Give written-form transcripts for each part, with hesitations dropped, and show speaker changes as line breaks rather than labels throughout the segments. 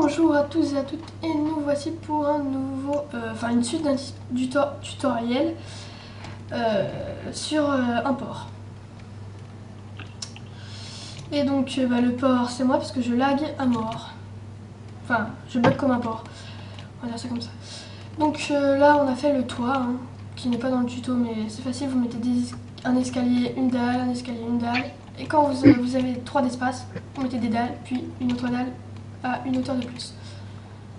Bonjour à tous et à toutes et nous voici pour un nouveau, une suite du tutoriel sur un port. Et donc le port c'est moi parce que je lag à mort. Enfin je bug comme un port. On va dire ça comme ça. Donc là on a fait le toit hein, qui n'est pas dans le tuto mais c'est facile, vous mettez un escalier, une dalle, un escalier, une dalle. Et quand vous avez 3 d'espace, vous mettez des dalles, puis une autre dalle à une hauteur de plus.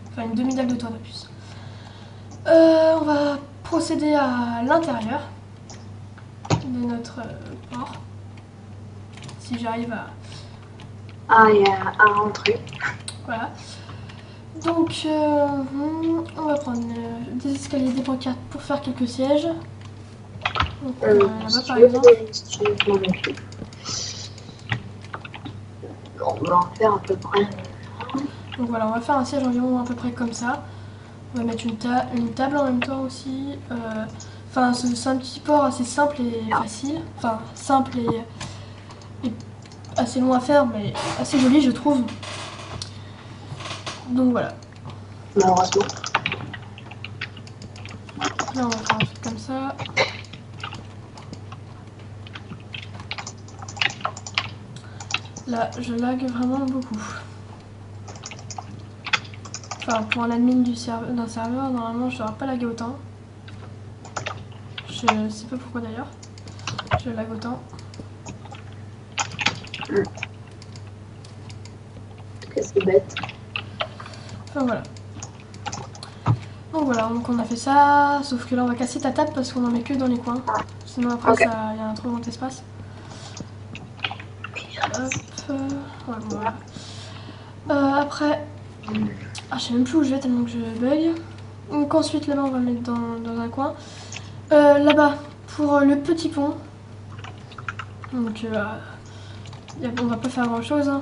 Enfin une demi-dalle de hauteur de plus. On va procéder à l'intérieur de notre port. Si j'arrive à...
à rentrer.
Voilà. Donc, on va prendre des escaliers, des pancartes pour faire quelques sièges. Donc, là-bas par exemple.
On va en faire à peu près.
Donc voilà, on va faire un siège environ à peu près comme ça. On va mettre une table en même temps aussi. Enfin, c'est un petit port assez simple et facile. Enfin, simple et assez long à faire, mais assez joli, je trouve. Donc voilà.
Malheureusement.
Là, on va faire un truc comme ça. Là, je lag vraiment beaucoup. Enfin, pour un admin d'un serveur, normalement, je devrais pas laguer autant. Je sais pas pourquoi d'ailleurs. Je lag autant.
C'est bête.
Enfin voilà. Donc voilà, donc on a fait ça. Sauf que là, on va casser ta table parce qu'on en met que dans les coins. Sinon, après, il y a un trop grand espace. Hop. Ouais, voilà. Après. Je sais même plus où je vais tellement que je bug. Donc ensuite, là-bas, on va mettre dans un coin. Là-bas, pour le petit pont. Donc, on va pas faire grand-chose. Hein.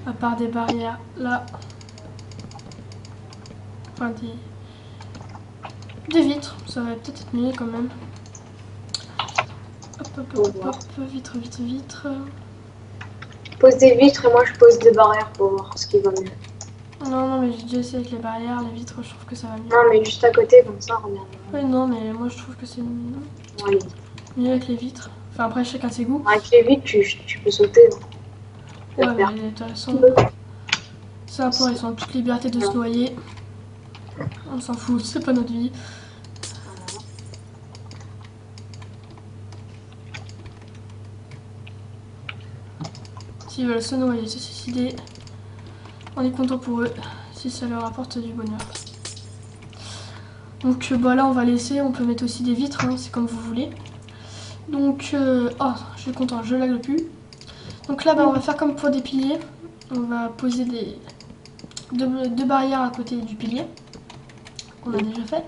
À part des barrières là. Enfin, des vitres. Ça va peut-être être mieux quand même. Hop, vitre.
Pose des vitres et moi je pose des barrières pour voir ce qui va mieux.
Non, mais j'ai déjà essayé avec les barrières, les vitres, je trouve que ça va mieux.
Non, mais juste à côté, comme ça, regarde.
Oui, non, mais moi je trouve que c'est mieux avec les vitres. Enfin, après, chacun ses goûts.
Avec les vitres, tu peux sauter.
Ouais, mais de toute façon, c'est un port, ils sont en toute liberté de se noyer. On s'en fout, c'est pas notre vie. S'ils veulent se noyer, se suicider, on est content pour eux, si ça leur apporte du bonheur. Donc là on va laisser, on peut mettre aussi des vitres, hein, c'est comme vous voulez. Donc, je suis content, je lag plus. Donc là on va faire comme pour des piliers. On va poser deux barrières à côté du pilier, qu'on a déjà fait,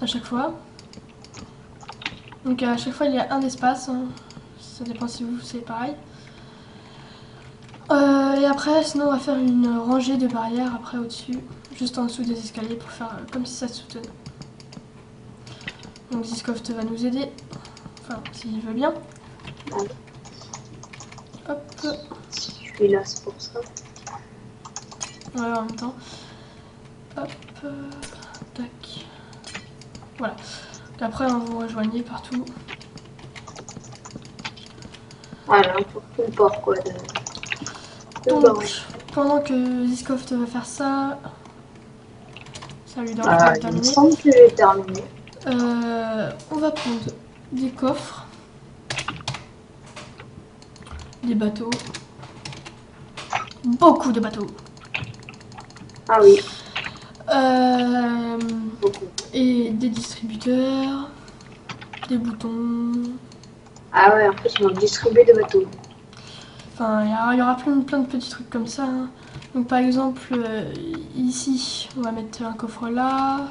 à chaque fois. Donc à chaque fois il y a un espace, hein. Ça dépend si vous c'est pareil. Et après, sinon on va faire une rangée de barrières après au-dessus, juste en dessous des escaliers pour faire comme si ça se soutenait. Donc Ziscoft va nous aider, enfin s'il veut bien. Hop.
Je suis là, c'est pour ça.
Ouais, en même temps. Hop. Tac. Voilà. Et après, vous rejoignez partout.
Voilà, pour tout le port quoi.
Donc, pendant que Ziscoft va faire ça, ça lui dérange pas de terminer.
Il me semble que j'ai terminé.
On va prendre des coffres, des bateaux, beaucoup de bateaux.
Ah oui.
Et des distributeurs, des boutons.
Ah ouais, en fait ils vont distribuer des bateaux.
Enfin, il y aura plein de petits trucs comme ça. Hein. Donc par exemple, ici, on va mettre un coffre là.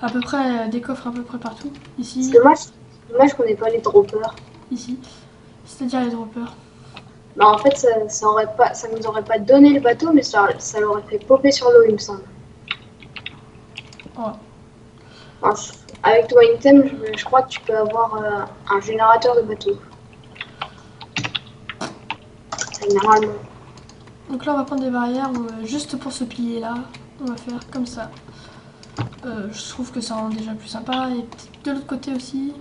À peu près, des coffres à peu près partout. Ici.
C'est dommage qu'on n'ait pas les droppers.
Ici. C'est-à-dire les droppers.
Bah en fait, ça nous aurait pas donné le bateau, mais ça l'aurait fait popper sur l'eau, il me semble.
Oh.
Avec toi item, je crois que tu peux avoir un générateur de bateau. Généralement.
Donc là on va prendre des barrières juste pour ce pilier là. On va faire comme ça. Je trouve que ça rend déjà plus sympa. Et peut-être de l'autre côté aussi.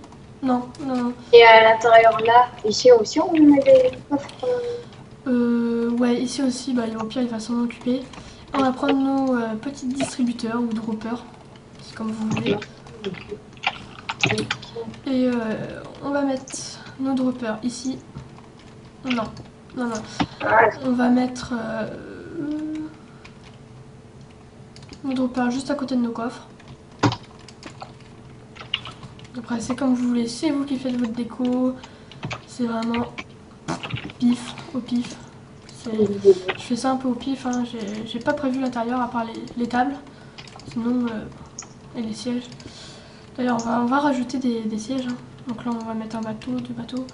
Non, non, non.
Et à l'intérieur là, ici aussi, on met des coffres.
Ouais, ici aussi, bah, au pire il va s'en occuper. On va prendre nos petits distributeurs ou droppers. C'est comme vous voulez. Et on va mettre nos droppers ici. Non, non, non. On va mettre nos droppers juste à côté de nos coffres. Après, c'est comme vous voulez. C'est vous qui faites votre déco. C'est vraiment pif, au pif. Je fais ça un peu au pif. Hein. J'ai pas prévu l'intérieur à part les tables. Sinon, et les sièges. D'ailleurs, on va rajouter des sièges. Hein. Donc là, on va mettre un bateau, deux bateaux.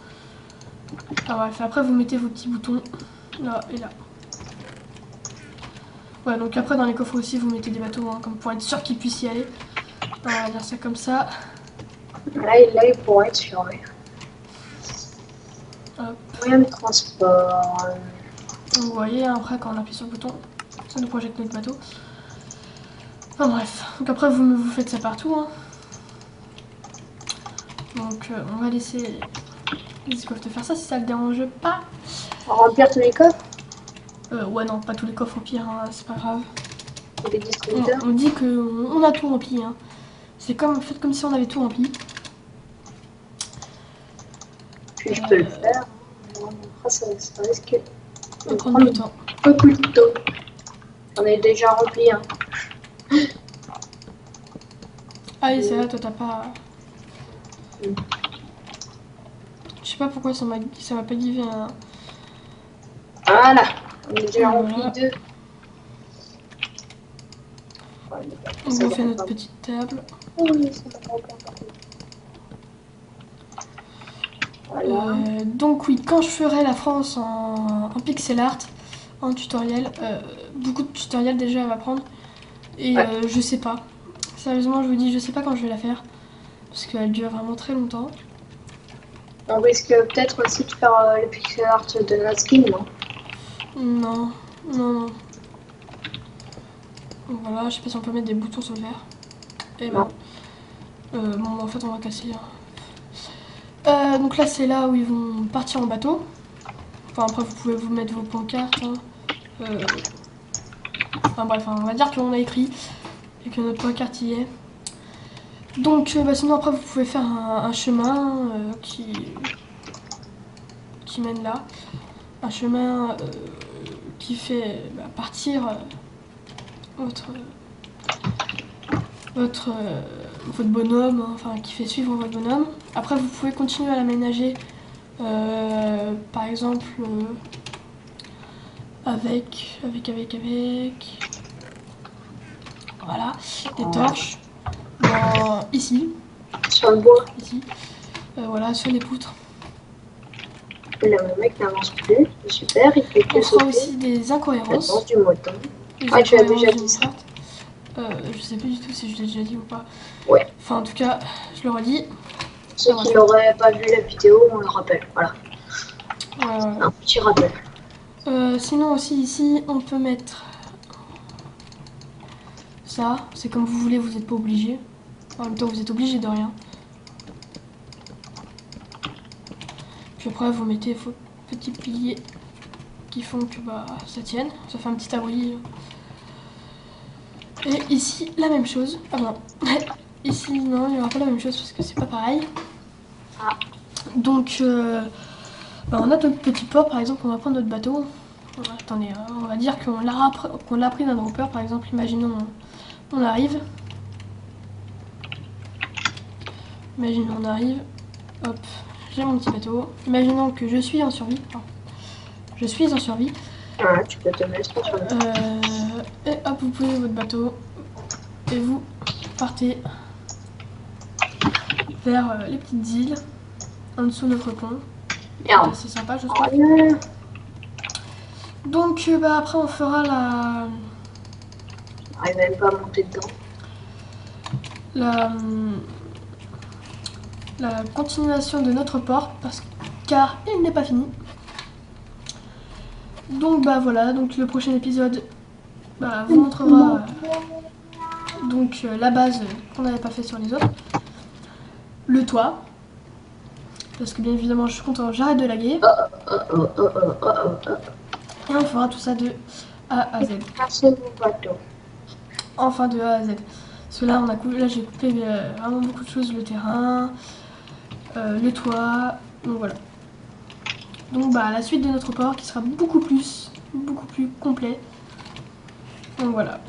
Enfin, bref, après, vous mettez vos petits boutons là et là. Ouais, donc après, dans les coffres aussi, vous mettez des bateaux, hein, comme pour être sûr qu'ils puissent y aller. On va dire ça comme ça.
Là, il pourrait être sur
Hop.
moyen de transport.
Donc, vous voyez, hein, après, quand on appuie sur le bouton, ça nous projette notre bateau. Enfin bref, donc après, vous faites ça partout. Hein. Donc, on va laisser les coffres de faire ça si ça le dérange pas.
Remplir tous les coffres.
Ouais, non, pas tous les coffres au pire, hein, c'est pas grave.
Et les distributeurs.
On dit qu'on a tout rempli. Hein. C'est comme, faites comme si on avait tout rempli.
Puis je peux le faire. Après, ça risque
de prendre du temps.
Beaucoup de temps. On est déjà rempli. Hein.
Ah oui, c'est vrai, toi t'as pas... Je sais pas pourquoi ça m'a pas givé un...
Voilà, on est déjà rempli deux.
On refait notre petite table.
Voilà.
Donc oui, quand je ferai la France en pixel art, en tutoriel, beaucoup de tutoriels déjà à m'apprendre. Et je sais pas. Sérieusement, je vous dis, je sais pas quand je vais la faire. Parce qu'elle dure vraiment très longtemps.
On risque peut-être aussi de faire le pixel art de la skin, non?
Non, non, non. Voilà, je sais pas si on peut mettre des boutons sur le verre. Et ben. Bon, en fait, on va casser. Hein. Donc là, c'est là où ils vont partir en bateau. Enfin, après, vous pouvez vous mettre vos pancartes. Hein. Enfin, bref, hein, on va dire qu'on a écrit et que notre pancarte y est. Donc, sinon, après, vous pouvez faire un chemin qui mène là. Un chemin qui fait partir votre bonhomme, hein, enfin qui fait suivre votre bonhomme. Après vous pouvez continuer à l'aménager par exemple avec voilà, des torches ici.
Sur le bois.
Ici. Voilà, sur les poutres.
Et là, le mec n'avance plus, c'est super, il fait que
on fera
sauter.
Aussi des incohérences.
Du moton. Ah, tu as déjà dit ça.
Je sais plus du tout si je l'ai déjà dit ou pas.
Ouais.
Enfin, en tout cas, je le redis.
Ceux qui n'auraient pas vu la vidéo, on le rappelle. Voilà. Un petit rappel.
Sinon aussi ici, on peut mettre ça. C'est comme vous voulez, vous n'êtes pas obligé. En même temps, vous êtes obligé de rien. Puis après, vous mettez vos petits piliers qui font que ça tienne. Ça fait un petit abri. Et ici, la même chose. Ah non. Ici, non, il n'y aura pas la même chose parce que c'est pas pareil.
Ah.
Donc, on a notre petit port, par exemple, on va prendre notre bateau. Attendez, on va dire qu'on l'a pris d'un dropper, par exemple. Imaginons, on arrive. Imaginons, on arrive. Hop, j'ai mon petit bateau. Imaginons que je suis en survie. Enfin, je suis en survie.
Ah, tu peux te mettre sur le
et hop, vous posez votre bateau. Et vous partez vers les petites îles en dessous de notre pont. C'est sympa, je trouve. Donc après on fera la...
J'arrive même pas à monter dedans.
La continuation de notre port car il n'est pas fini. Donc bah voilà, donc le prochain épisode vous montrera donc la base qu'on n'avait pas fait sur les autres, le toit, parce que bien évidemment je suis content, j'arrête de laguer, et on fera tout ça de A à Z.
Casser mon bateau.
Enfin de A à Z. Parce que là, là j'ai coupé vraiment beaucoup de choses, le terrain, le toit, donc voilà. Donc la suite de notre port qui sera beaucoup plus complet. Donc voilà.